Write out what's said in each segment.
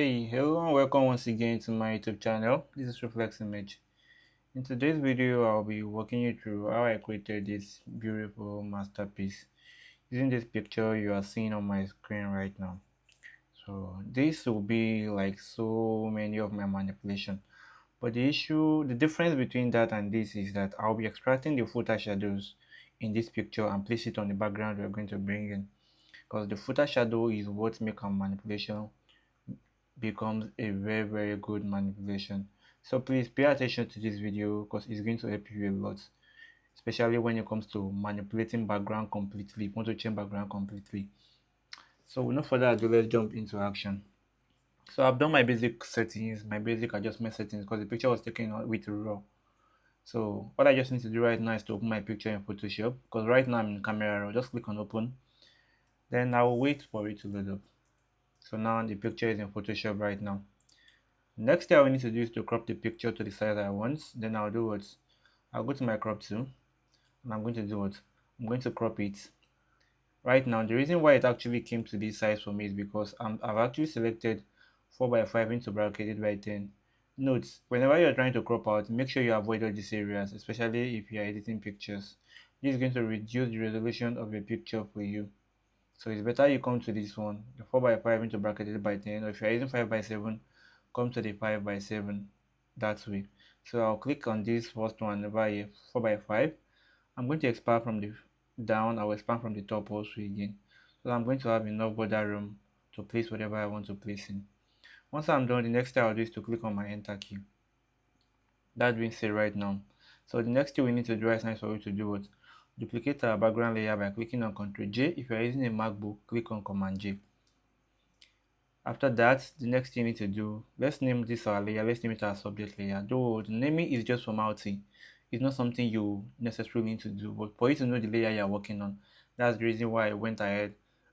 Hey, hello and welcome once again to my YouTube channel. This is Reflex Image. In today's video, I'll be walking you through how I created this beautiful masterpiece using this picture you are seeing on my screen right now. So this will be like so many of my manipulation. But the difference between that and this is that I'll be extracting the footer shadows in this picture and place it on the background we're going to bring in. Because the footer shadow is what makes our manipulation becomes a very good manipulation. So please pay attention to this video because it's going to help you a lot, especially when it comes to manipulating background completely. If you want to change background completely. So with no further ado, let's jump into action. So I've done my basic settings, my basic adjustment settings, because the picture was taken with raw. So what I just need to do right now is to open my picture in Photoshop, because right now I'm in camera raw. Just click on open, then I will wait for it to load up. So now the picture is in Photoshop right now. Next thing I will need to do is to crop the picture to the size I want. Then I'll do what? I'll go to my crop tool and I'm going to do what? I'm going to crop it. Right now, the reason why it actually came to this size for me is because I've actually selected 4x5 into bracketed by 10. Note, whenever you're trying to crop out, make sure you avoid all these areas, especially if you're editing pictures. This is going to reduce the resolution of your picture for you. So it's better you come to this one, the 4x5 into bracketed by 10, or if you're using 5x7, come to the 5x7 that way. So I'll click on this first one over here, 4x5. I'm going to expand from the down, I'll expand from the top also again. So I'm going to have enough border room to place whatever I want to place in. Once I'm done, the next thing I'll do is to click on my enter key. That being said right now. So the next thing we need to do right now is for you to do what? Duplicate our background layer by clicking on Ctrl J. If you're using a MacBook, click on Command J. After that, the next thing you need to do, let's name this our layer, let's name it our subject layer. Though the naming is just formality, it's not something you necessarily need to do, but for you to know the layer you're working on, that's the reason why I went ahead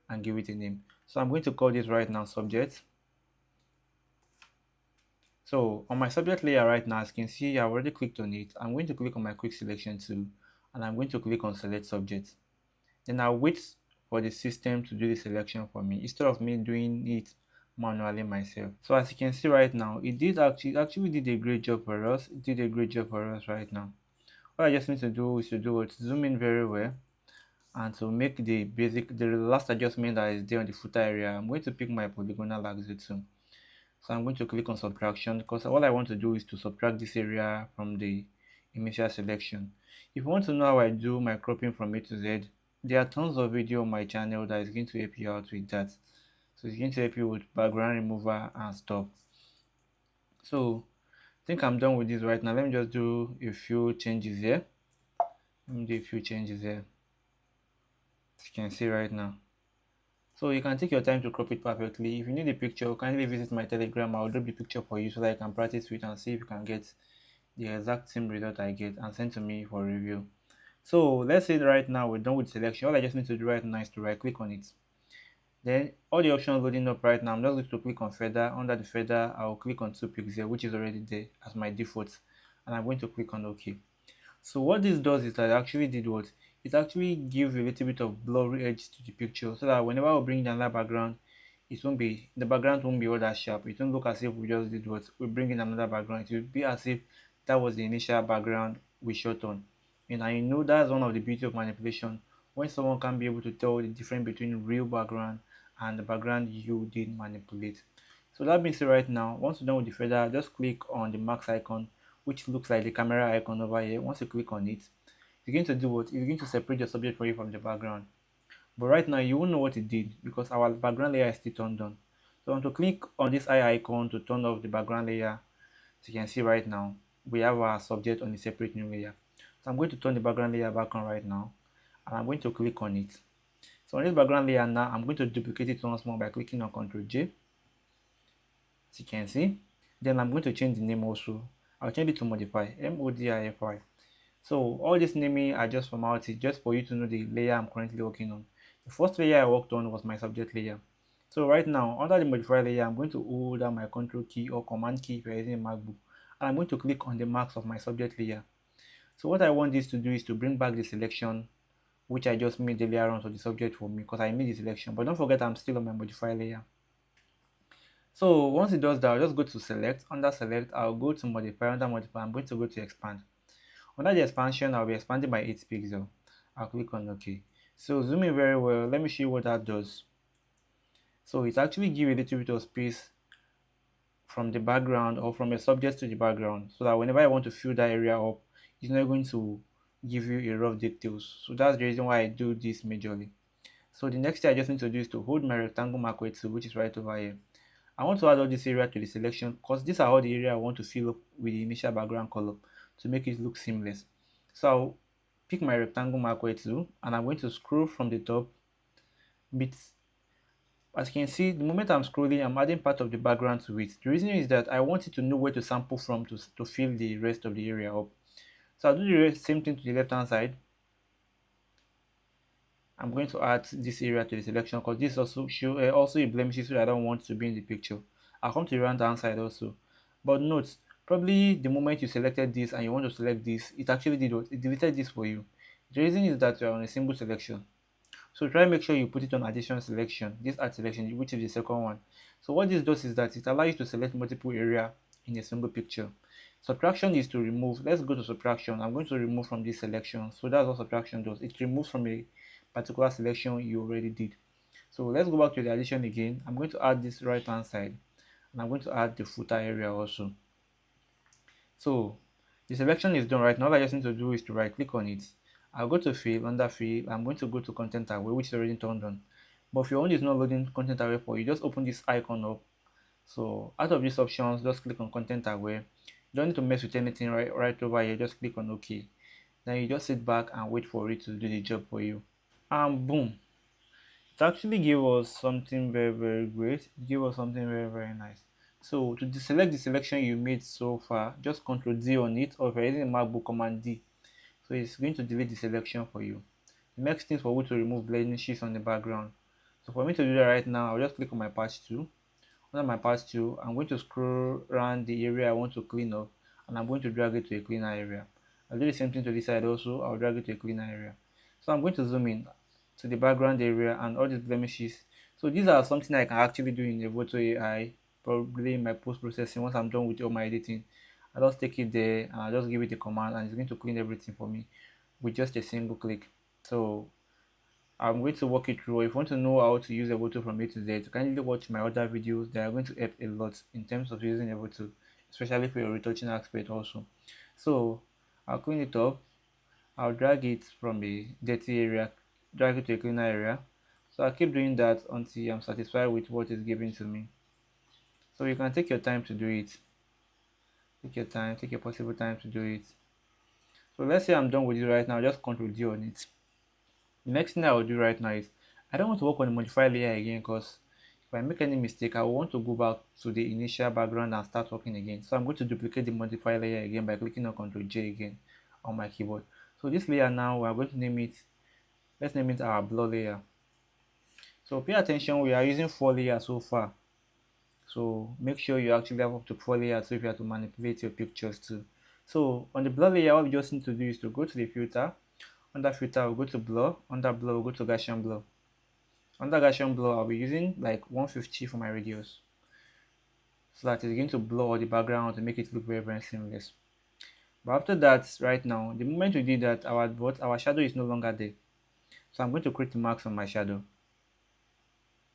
and give it a name. So I'm going to call this right now subject. So on my subject layer right now, as you can see, I've already clicked on it. I'm going to click on my quick selection tool and I'm going to click on select subject. Then I'll wait for the system to do the selection for me instead of me doing it manually myself. So as you can see right now, it actually did a great job for us. It did a great job for us right now. What I just need to do is to zoom in very well and to make the last adjustment that is there on the footer area. I'm going to pick my polygonal axis tool. So I'm going to click on subtraction because all I want to do is to subtract this area from the initial selection. If you want to know how I do my cropping from A to Z, there are tons of video on my channel that is going to help you out with that. So it's going to help you with background remover and stuff. So I think I'm done with this right now. Let me just do a few changes here. Let me do a few changes here. As you can see right now. So you can take your time to crop it perfectly. If you need a picture, kindly visit my Telegram. I'll drop the picture for you so that you can practice with and see if you can get the exact same result I get and send to me for review. So let's say right now we're done with selection. All I just need to do right now is to right click on it. Then all the options loading up right now. I'm just going to click on feather. Under the feather, I'll click on 2 pixel, which is already there as my default, and I'm going to click on OK. So what this does is that I actually did what? It actually gives a little bit of blurry edge to the picture so that whenever we bring in another background, the background won't be all that sharp. It won't look as if we just did what? We bring in another background. It will be as if that was the initial background we shot on. And I know that's one of the beauty of manipulation, when someone can be able to tell the difference between real background and the background you did manipulate. So that being said right now, once you're done with the feather, just click on the max icon, which looks like the camera icon over here. Once you click on it, you're going to do what? You're going to separate your subject for you from the background. But right now, you won't know what it did because our background layer is still turned on. So I want to click on this eye icon to turn off the background layer. So you can see right now, we have our subject on a separate new layer. So I'm going to turn the background layer back on right now, and I'm going to click on it. So on this background layer now, I'm going to duplicate it once more by clicking on Ctrl J. As you can see, then I'm going to change the name also. I'll change it to modify, MODIFY. So all this naming are just formality, just for you to know the layer I'm currently working on. The first layer I worked on was my subject layer. So right now, under the modify layer, I'm going to hold down my control key or command key if you're using a MacBook. And I'm going to click on the marks of my subject layer. So what I want this to do is to bring back the selection which I just made earlier on to the subject for me because I made the selection. But don't forget I'm still on my modify layer. So once it does that, I'll just go to select. Under select, I'll go to modify. Under modify, I'm going to go to expand. Under the expansion, I'll be expanding by 8 pixels. I'll click on OK. So zoom in very well. Let me show you what that does. So it actually gives a little bit of space from the background or from a subject to the background, so that whenever I want to fill that area up, it's not going to give you a rough details. So that's the reason why I do this majorly. So the next thing I just need to do is to hold my rectangle marquee tool, which is right over here. I want to add all this area to the selection because these are all the area I want to fill up with the initial background color to make it look seamless. So I'll pick my rectangle marquee tool and I'm going to scroll from the top bits. As you can see, the moment I'm scrolling, I'm adding part of the background to it. The reason is that I want it to know where to sample from to fill the rest of the area up. So I'll do the same thing to the left hand side. I'm going to add this area to the selection because this also also a blemish, so I don't want to be in the picture. I'll come to the right hand side also. But note, probably the moment you selected this and you want to select this, it actually did what? It deleted this for you. The reason is that you're on a single selection. So try make sure you put it on addition selection, this add selection, which is the second one. So what this does is that it allows you to select multiple area in a single picture. Subtraction is to remove. Let's go to subtraction. I'm going to remove from this selection. So that's what subtraction does. It removes from a particular selection you already did. So let's go back to the addition again. I'm going to add this right hand side and I'm going to add the footer area also. So the selection is done right now. All I just need to do is to right click on it. I'll go to fill. Under fill, I'm going to go to content array, which is already turned on. But if your own is not loading content array for you, just open this icon up. So out of these options, just click on content array. You don't need to mess with anything right over here. Just click on OK. Then you just sit back and wait for it to do the job for you. And boom, it actually gave us something very great. It gave us something very nice. So to deselect the selection you made so far, just Ctrl D on it, or if you're using a MacBook, Command D. So it's going to delete the selection for you. The next thing is for you to remove blemishes on the background. So for me to do that right now, I'll just click on my patch tool. Under my patch tool, I'm going to scroll around the area I want to clean up, and I'm going to drag it to a cleaner area. I'll do the same thing to this side also. I'll drag it to a cleaner area. So I'm going to zoom in to the background area and all these blemishes. So these are something I can actually do in the Voto AI, probably in my post-processing. Once I'm done with all my editing, I'll just take it there and I'll just give it a command and it's going to clean everything for me with just a single click. So I'm going to walk you through. If you want to know how to use Evoto from A to Z, you kindly watch my other videos. They are going to help a lot in terms of using Evoto, especially for your retouching aspect also. So I'll clean it up. I'll drag it from a dirty area, drag it to a cleaner area. So I'll keep doing that until I'm satisfied with what is given to me. So you can take your time to do it. Take your time, take your possible time to do it. So let's say I'm done with it right now, just Ctrl D on it. The next thing I will do right now is I don't want to work on the modify layer again because if I make any mistake, I will want to go back to the initial background and start working again. So I'm going to duplicate the modify layer again by clicking on Ctrl J again on my keyboard. So this layer now, we are going to name it, let's name it our blur layer. So pay attention, we are using 4 layers so far. So make sure you actually have up to 4 layers so if you have to manipulate your pictures too. So on the blur layer, all we just need to do is to go to the filter. Under filter, we'll go to blur. Under blur, we'll go to Gaussian blur. Under Gaussian blur, I'll be using like 150 for my radius, so that it's going to blur all the background to make it look very seamless. But after that, right now, the moment we did that, our shadow is no longer there. So I'm going to create the marks on my shadow.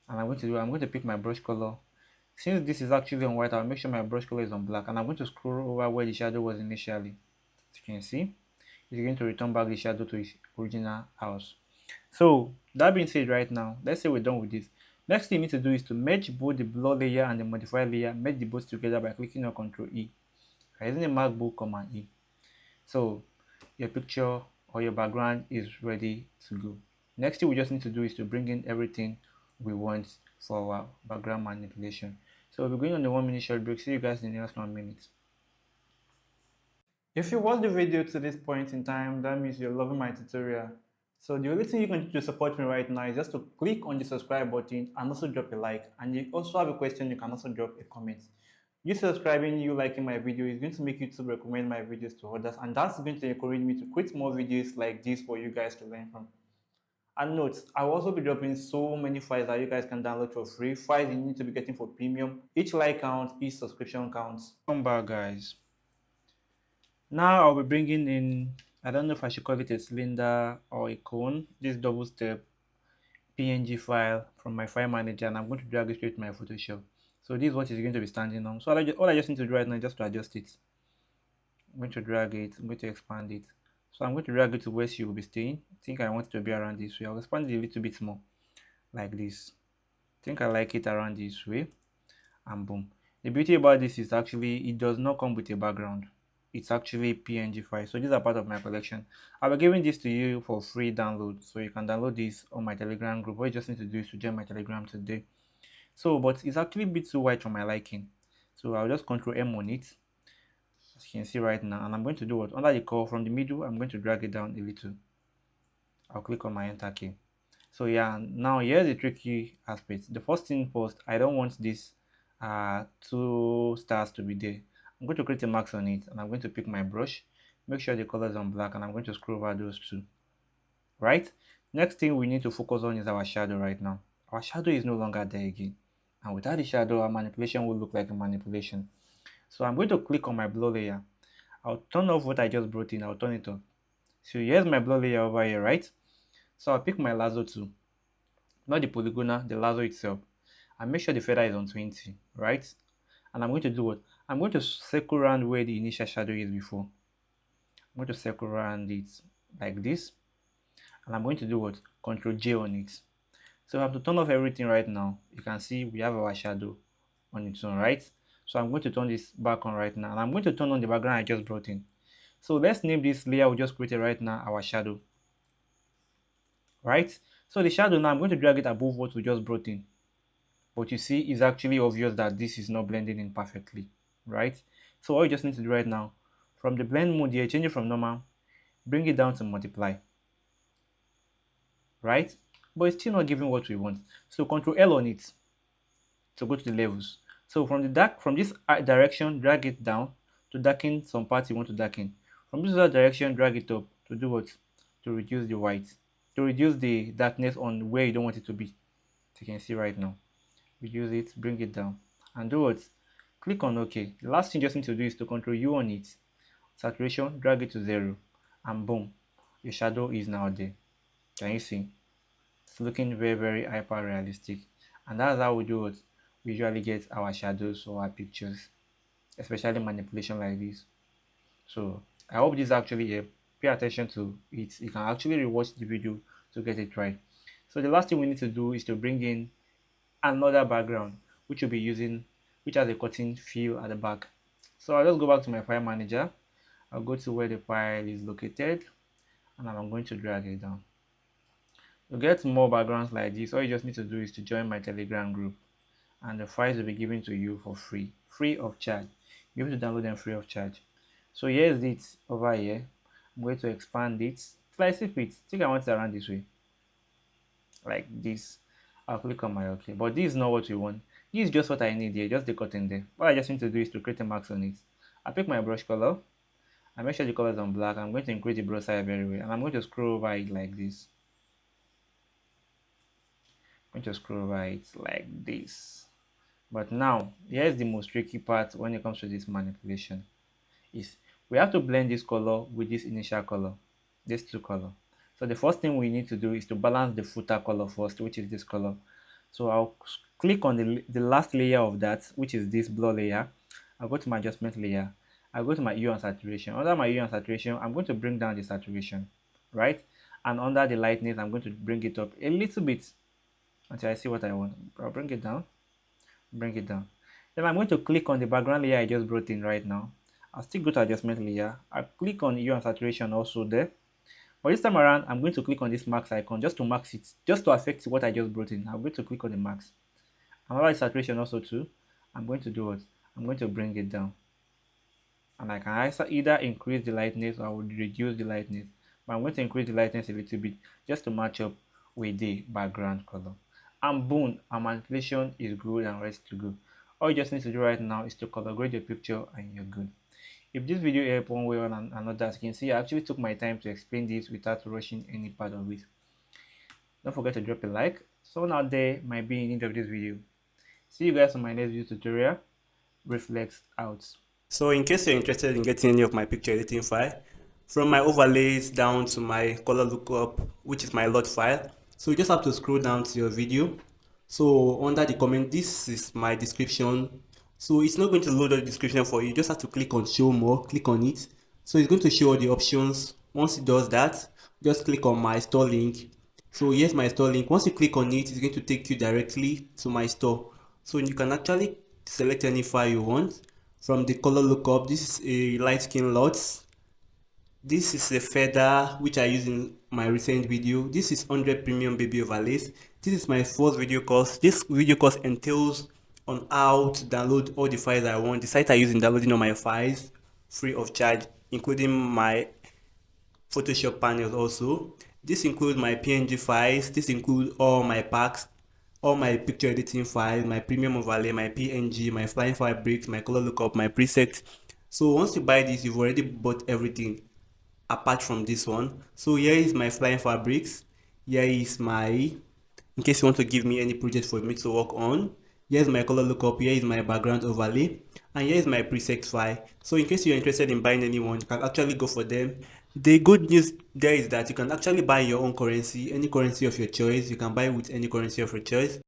And I'm going to pick my brush color. Since this is actually on white, I'll make sure my brush color is on black. And I'm going to scroll over where the shadow was initially. As you can see, it's going to return back the shadow to its original house. So that being said, right now, let's say we're done with this. Next thing you need to do is to merge both the blur layer and the modify layer, merge the both together by clicking on Ctrl E. If you're using a MacBook, Command E. So your picture or your background is ready to go. Next thing we just need to do is to bring in everything we want for our background manipulation. So we'll be going on the 1 minute short break. See you guys in the next 1 minute. If you watched the video to this point in time, that means you're loving my tutorial. So the only thing you can do to support me right now is just to click on the subscribe button and also drop a like. And if you also have a question, you can also drop a comment. You subscribing, you liking my video is going to make YouTube recommend my videos to others, and that's going to encourage me to create more videos like this for you guys to learn from. And note, I will also be dropping so many files that you guys can download for free. Files you need to be getting for premium. Each like counts, each subscription counts. Come back, guys. Now I'll be bringing in, I don't know if I should call it a cylinder or a cone, this double step PNG file from my file manager, and I'm going to drag it straight to my Photoshop. So this is what is going to be standing on. So all I just need to do right now is just to adjust it. I'm going to drag it, I'm going to expand it. So I'm going to drag it to where she will be staying. I think I want it to be around this way. I'll expand it a little bit more, like this. I think I like it around this way, and boom. The beauty about this is actually it does not come with a background. It's actually PNG file. So these are part of my collection. I'll be giving this to you for free download. So you can download this on my Telegram group. What you just need to do is to join my Telegram today. So, but it's actually a bit too wide for my liking. So I'll just Control M on it, as you can see right now. And I'm going to do what? Under the curve from the middle, I'm going to drag it down a little. I'll click on my enter key. So yeah, now here's the tricky aspect. The first thing first, I don't want this two stars to be there. I'm going to create a mask on it, and I'm going to pick my brush, make sure the color is on black, and I'm going to scroll over those two. Right? Next thing we need to focus on is our shadow right now. Our shadow is no longer there again. And without the shadow, our manipulation will look like a manipulation. So I'm going to click on my blur layer. I'll turn off what I just brought in, I'll turn it off. So here's my blur layer over here, right? So I'll pick my lasso tool, not the polygonal, the lasso itself, and make sure the feather is on 20, right? And I'm going to do what? I'm going to circle around where the initial shadow is before. I'm going to circle around it like this, and I'm going to do what? Control J on it. So I have to turn off everything right now. You can see we have our shadow on its own, right? So I'm going to turn this back on right now, and I'm going to turn on the background I just brought in. So let's name this layer we just created right now our shadow, right? So the shadow now, I'm going to drag it above what we just brought in. But you see, it's actually obvious that this is not blending in perfectly, right? So all you just need to do right now, from the blend mode here, change it from normal, bring it down to multiply, right? But it's still not giving what we want. So Control L on it to go to the levels. So from this direction, drag it down to darken some parts you want to darken. From this other direction, drag it up to do what? To reduce the white, to reduce the darkness on where you don't want it to be. As you can see right now, reduce it, bring it down, and do what? Click on OK. The last thing you just need to do is to Control U on it, saturation, drag it to 0, and boom, your shadow is now there. Can you see? It's looking very, very hyper realistic, and that's how we do it. We usually get our shadows or our pictures, especially manipulation like this. So I hope this actually help. Pay attention to it. You can actually rewatch the video to get it right. So the last thing we need to do is to bring in another background, which we'll be using, which has a cutting feel at the back. So I'll just go back to my file manager. I'll go to where the file is located, and I'm going to drag it down. To get more backgrounds like this, all you just need to do is to join my Telegram group, and the files will be given to you for free of charge. You'll be able to download them free of charge. So here's it over here. I'm going to expand it, slice it fit. I think I want it around this way, like this. I'll click on my OK, but this is not what we want. This is just what I need here, just the cutting there. What I just need to do is to create a mask on it. I pick my brush color, I make sure the color is on black. I'm going to increase the brush size very well, and I'm going to scroll over it like this. I'm going to scroll over it like this. But now, here's the most tricky part when it comes to this manipulation. Is we have to blend this color with this initial color, these two color. So the first thing we need to do is to balance the footer color first, which is this color. So I'll click on the last layer of that, which is this blur layer. I'll go to my adjustment layer. I'll go to my hue and saturation. Under my hue and saturation, I'm going to bring down the saturation, right? And under the lightness, I'm going to bring it up a little bit until I see what I want. I'll bring it down, bring it down. Then I'm going to click on the background layer I just brought in right now. I'll still go to adjustment layer. I'll click on hue and saturation also there. But this time around, I'm going to click on this max icon just to max it, just to affect what I just brought in. I'm going to click on the max. And about the saturation also too, I'm going to do what? I'm going to bring it down. And I can either increase the lightness or I would reduce the lightness. But I'm going to increase the lightness a little bit just to match up with the background color. And boom, our manipulation is good and ready to go. All you just need to do right now is to color grade your picture and you're good. If this video helped one way or another, as you can see, I actually took my time to explain this without rushing any part of it. Don't forget to drop a like. Someone out there might be in need of this video. See you guys on my next video tutorial. Reflex out. So in case you're interested in getting any of my picture editing file, from my overlays down to my color lookup, which is my LUT file, so you just have to scroll down to your video. So under the comment, this is my description. So it's not going to load the description for you. You just have to click on show more, click on it. So it's going to show all the options. Once it does that, just click on my store link. So here's my store link. Once you click on it, it's going to take you directly to my store. So you can actually select any file you want. From the color lookup, this is a light skin LUTs. This is a feather which I use in my recent video. This is 100 premium baby overlays. This is my first video course. This video course entails on how to download all the files I want. The site I use in downloading all my files free of charge, including my Photoshop panels also. This includes my PNG files. This includes all my packs, all my picture editing files, my premium overlay, my PNG, my flying fabrics, my color lookup, my presets. So once you buy this, you've already bought everything apart from this one. So here is my flying fabrics. Here is my, in case you want to give me any project for me to work on. Here's my color lookup. Here is my background overlay, and here is my preset file. So in case you're interested in buying any one, you can actually go for them. The good news there is that you can actually buy your own currency, any currency of your choice. You can buy with any currency of your choice.